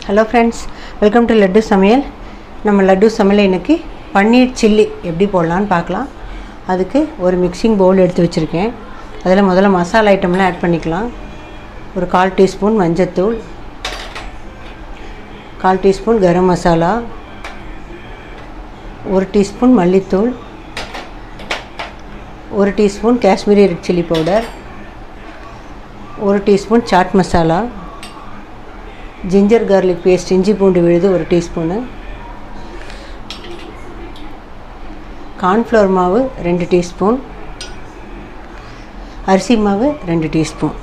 Hello friends, welcome to laddu சமையல். நம்ம லட்டு சமையல் இன்றைக்கி பன்னீர் சில்லி எப்படி போடலான்னு பார்க்கலாம். அதுக்கு ஒரு மிக்சிங் பவுல் எடுத்து வச்சுருக்கேன். அதில் முதல்ல மசாலா ஐட்டம்லாம் ஆட் பண்ணிக்கலாம். ஒரு 1/4 டீஸ்பூன் மஞ்சத்தூள், 1/4 டீஸ்பூன் கரம் மசாலா, 1 டீஸ்பூன் மல்லித்தூள், 1 teaspoon Kashmiri red chilli powder, 1 teaspoon chaat masala, ginger garlic paste இஞ்சி பூண்டு விழுது 1 டீஸ்பூனு, கார்ன்ஃப்ளவர் மாவு 2 டீஸ்பூன், அரிசி மாவு 2 டீஸ்பூன்,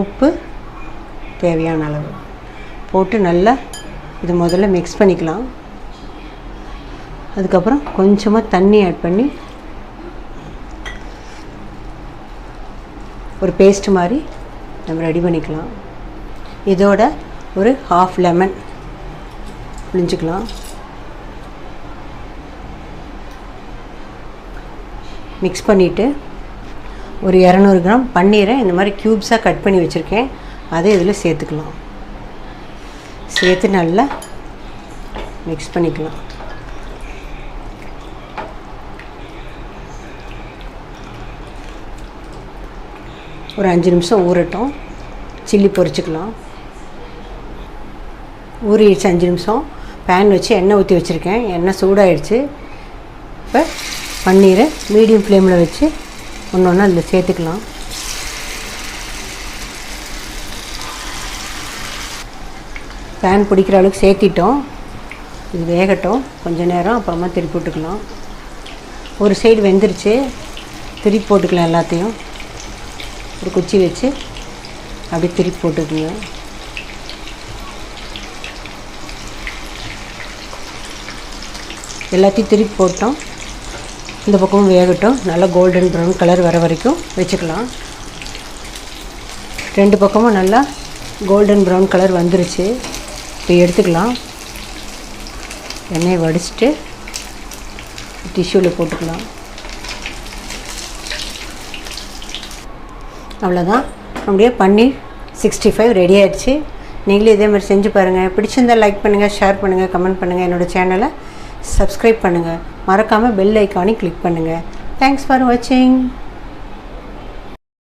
உப்பு தேவையான அளவு போட்டு நல்லா இது முதல்ல மிக்ஸ் பண்ணிக்கலாம். அதுக்கப்புறம் கொஞ்சமாக தண்ணி ஆட் பண்ணி ஒரு பேஸ்ட் மாதிரி நம்ம ரெடி பண்ணிக்கலாம். இதோட ஒரு 1/2 லெமன் புழிஞ்சிக்கலாம். மிக்ஸ் பண்ணிவிட்டு ஒரு 200 கிராம் பன்னீரை இந்த மாதிரி க்யூப்ஸாக கட் பண்ணி வச்சுருக்கேன். அதை இதில் சேர்த்துக்கலாம். சேர்த்து நல்லா மிக்ஸ் பண்ணிக்கலாம். ஒரு 5 நிமிஷம் ஊறட்டும். சில்லி பொரிச்சுக்கலாம். ஊறிடுச்சு 5 நிமிஷம். பேன் வச்சு எண்ணெய் ஊற்றி வச்சுருக்கேன். எண்ணெய் சூடாகிடுச்சு. இப்போ பன்னீரை மீடியம் ஃப்ளேமில் வச்சு ஒன்று ஒன்றா அதில் சேர்த்துக்கலாம். பேன் பிடிக்கிற அளவுக்கு சேர்த்திட்டோம். இது வேகட்டும் கொஞ்சம் நேரம், அப்புறமா திருப்பி போட்டுக்கலாம். ஒரு சைடு வெந்துருச்சு, திருப்பி போட்டுக்கலாம். எல்லாத்தையும் ஒரு குச்சி வச்சு அப்படி திருப்பி போட்டுக்குங்க. எல்லாத்தையும் திருப்பி போட்டோம். இந்த பக்கமும் வேகட்டும். நல்லா கோல்டன் ப்ரௌன் கலர் வர வரைக்கும் வச்சுக்கலாம். 2 பக்கமும் நல்லா கோல்டன் ப்ரௌன் கலர் வந்துருச்சு. இப்போ எடுத்துக்கலாம். எண்ணெயை வடிச்சிட்டு டிஷ்யூவில் போட்டுக்கலாம். அவ்வளோதான், நம்முடைய பன்னீர் 65 ரெடி ஆகிடுச்சு. நீங்களே இதே மாதிரி செஞ்சு பாருங்கள். பிடிச்சிருந்தால் லைக் பண்ணுங்கள், ஷேர் பண்ணுங்கள், கமெண்ட் பண்ணுங்கள். என்னோடய சேனலை சப்ஸ்கிரைப் பண்ணுங்கள். மறக்காமல் பெல் ஐக்கானையும் கிளிக் பண்ணுங்கள். தேங்க்ஸ் ஃபார் வாட்சிங்.